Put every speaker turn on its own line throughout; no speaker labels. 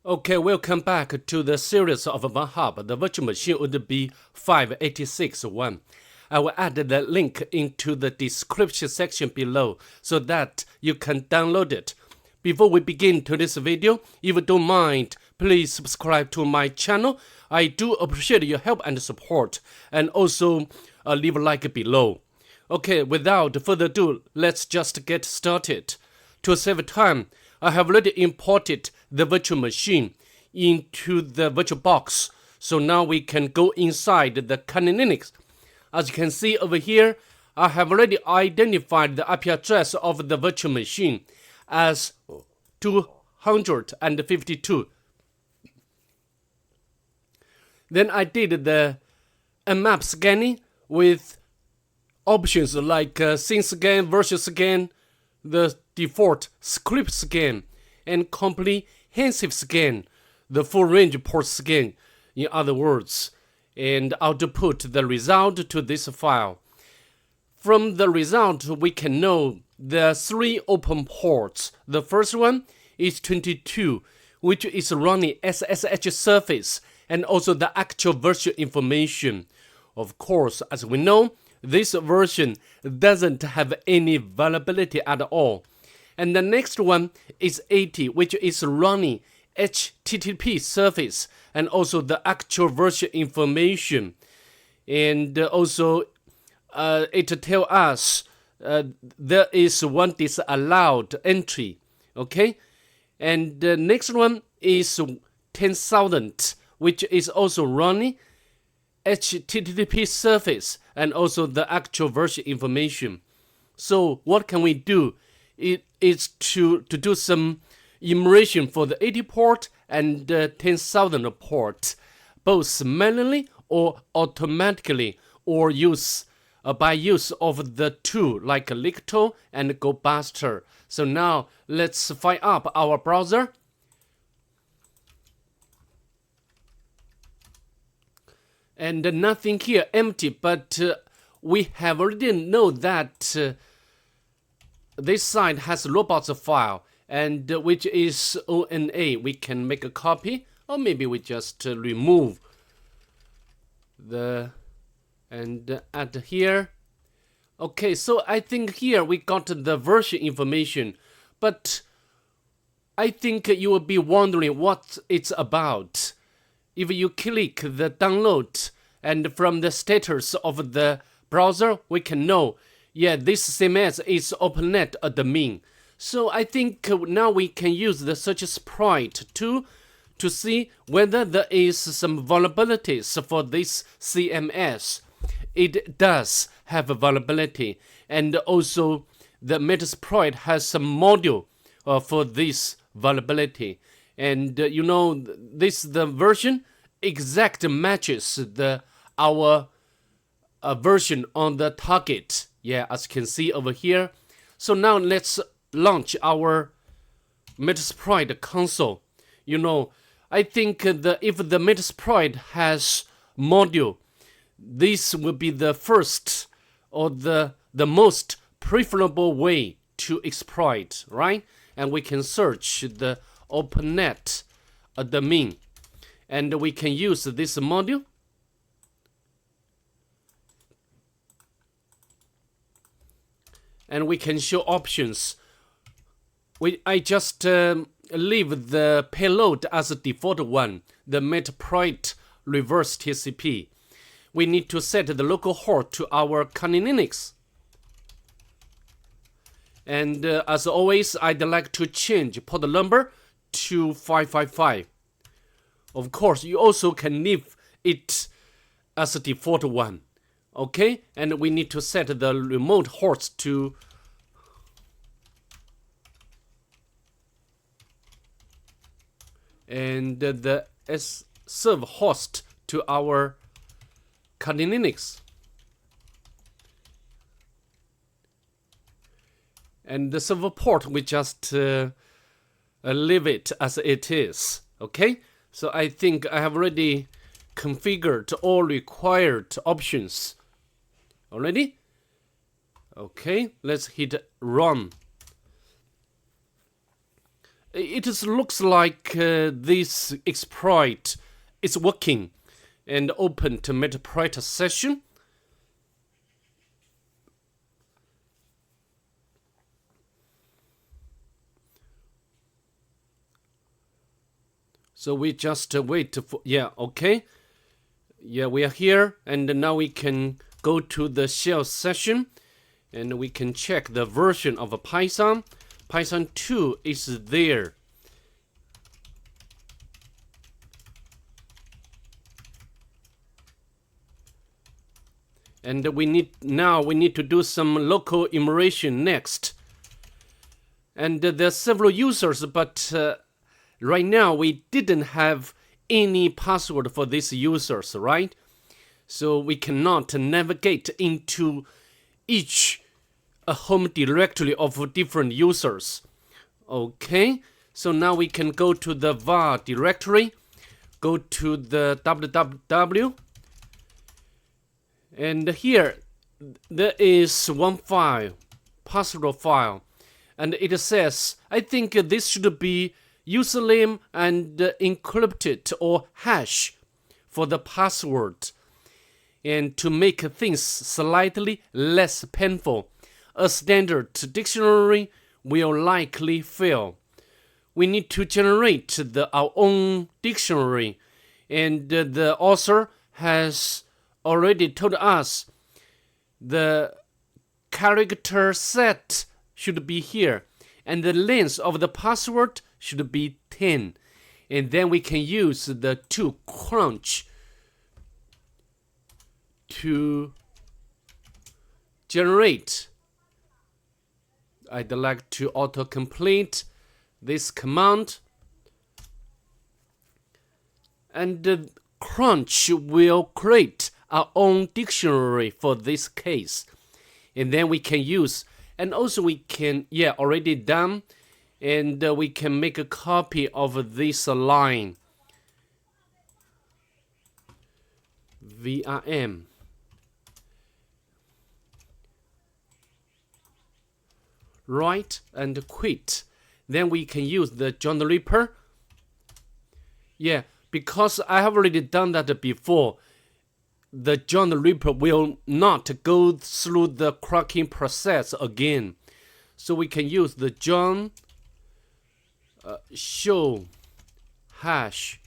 Okay, welcome back to the series of Vulnhub. The virtual machine would be 586 one. I will add the link into the description section below so that you can download it. Before we begin today's video, if you don't mind, please subscribe to my channel. I do appreciate your help and support, and also leave a like below. Okay, without further ado, let's just get started. To save time, I have already imported the virtual machine into the VirtualBox. So now we can go inside the Kali Linux. As you can see over here, I have already identified the IP address of the virtual machine as 252. Then I did the nmap scanning with options like scene scan, version scan, the default script scan, and comprehensive scan, the full range port scan, in other words, and output the result to this file. From the result, we can know the three open ports. The first one is 22, which is running SSH service and also the actual version information. Of course, as we know, this version doesn't have any vulnerability at all. And the next one is 80, which is running HTTP service and also the actual version information. And also it tells us there is one disallowed entry. Okay, and the next one is 10,000, which is also running HTTP service and also the actual version information. So what can we do? It is to do some enumeration for the 80 port and 10,000 port, both manually or automatically, or use by use of the tool like Licto and GoBuster. So now let's fire up our browser. And nothing here, empty, but we have already know that this site has robots file, and which is ONA. We can make a copy, or maybe we just remove the and add here. Okay, so I think here we got the version information, but I think you will be wondering what it's about. If you click the download, and from the status of the browser, we can know, yeah, this CMS is OpenNet admin. So I think now we can use the search sprite tool to see whether there is some vulnerabilities for this CMS. It does have a vulnerability, and also the Metasploit has some module for this vulnerability. And you know, this the version exact matches our version on the target. Yeah, as you can see over here. So now let's launch our Metasploit console. You know, I think if the Metasploit has module, this will be the first or the most preferable way to exploit, right? And we can search the OpenNet admin, and we can use this module. And we can show options. I just leave the payload as a default one, the Metasploit reverse TCP. We need to set the local host to our Kali Linux. And as always, I'd like to change port number to 555. Of course, you also can leave it as a default one. Okay, and we need to set the remote host to and the server host to our Kali Linux. And the server port, we just leave it as it is. Okay, so I think I have already configured all required options already. Okay, let's hit run. looks like this exploit is working, and open to Metaproject session. So we just wait for, yeah, okay. Yeah, we are here, and now we can go to the shell session, and we can check the version of Python. Python 2 is there. And we need to do some local enumeration next. And there are several users, but right now we didn't have any password for these users, right? So we cannot navigate into each home directory of different users. Okay, so now we can go to the var directory, go to the www, and here there is one file, password file, and it says, I think this should be username and encrypted or hash for the password. And to make things slightly less painful, a standard dictionary will likely fail. We need to generate our own dictionary, and the author has already told us the character set should be here, and the length of the password should be 10. And then we can use the toCrunch to generate. I'd like to autocomplete this command, and Crunch will create our own dictionary for this case, and then we can use, and also we can, yeah, already done, and we can make a copy of this line, VRM. Right, and quit. Then we can use the John the Ripper. Yeah, because I have already done that before, the John the Ripper will not go through the cracking process again. So we can use the John show hash.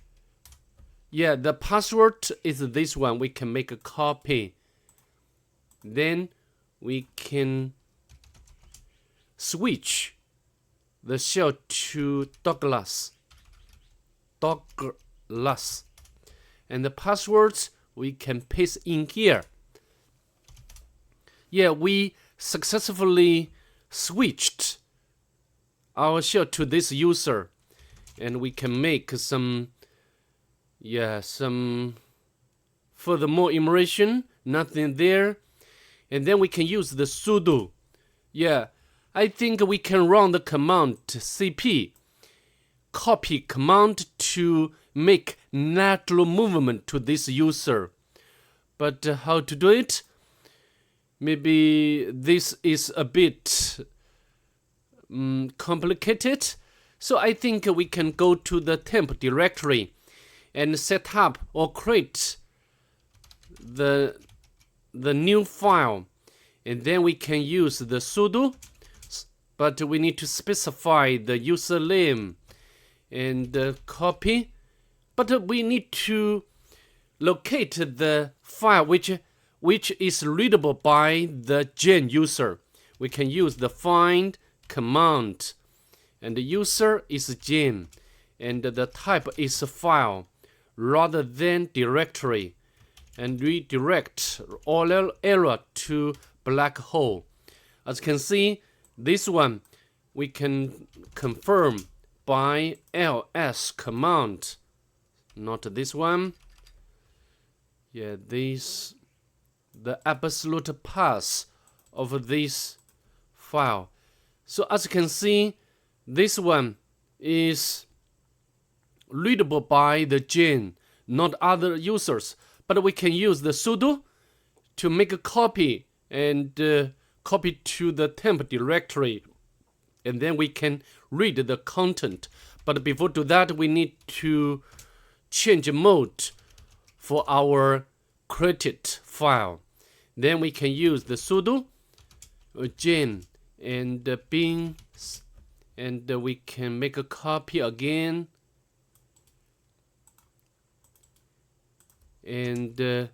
Yeah, the password is this one. We can make a copy. Then we can switch the shell to Douglas. And the passwords we can paste in here. Yeah, we successfully switched our shell to this user, and we can make some furthermore enumeration. Nothing there. And then we can use the sudo. Yeah, I think we can run the command cp copy command to make lateral movement to this user. But how to do it? Maybe this is a bit complicated. So I think we can go to the temp directory and set up or create the new file. And then we can use the sudo, but we need to specify the username and copy. But we need to locate the file which is readable by the gen user. We can use the find command, and the user is gen, and the type is file rather than directory, and redirect all error to black hole. As you can see, this one we can confirm by ls command, not this one. Yeah, this the absolute path of this file. So as you can see, this one is readable by the gen, not other users. But we can use the sudo to make a copy and copy to the temp directory. and then we can read the content. But before do that, we need to change mode for our created file. Then we can use the sudo gen and bin, and we can make a copy again, and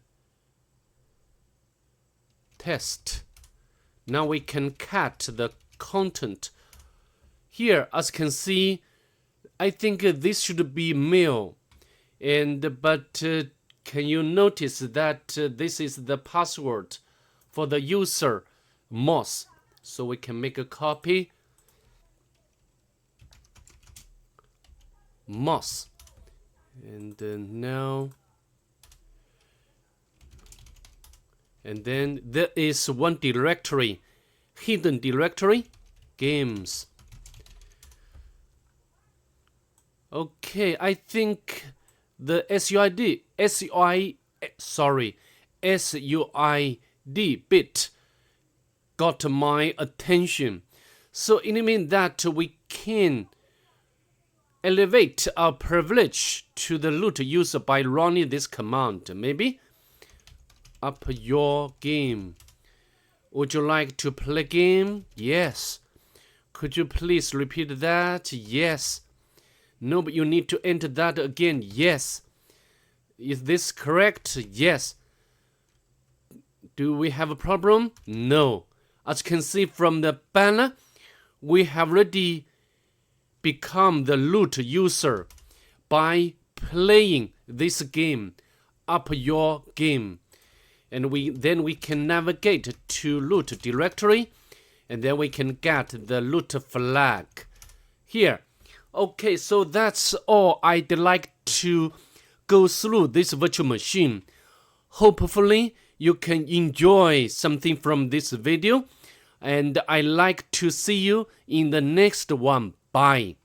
test. Now we can cut the content. Here, as you can see, I think this should be mail, but can you notice that this is the password for the user mouse? So we can make a copy, mouse, and now, and then there is one directory, hidden directory, games. Okay, I think the SUID bit got my attention. So it means that we can elevate our privilege to the root user by running this command. Maybe up your game. Would you like to play game? Yes. Could you please repeat that? Yes. No, but you need to enter that again. Yes. Is this correct? Yes. Do we have a problem? No. As you can see from the banner, we have already become the root user by playing this game, up your game. And then we can navigate to root directory, and then we can get the root flag here. Okay, so that's all I'd like to go through this virtual machine. Hopefully you can enjoy something from this video, and I like to see you in the next one. Bye.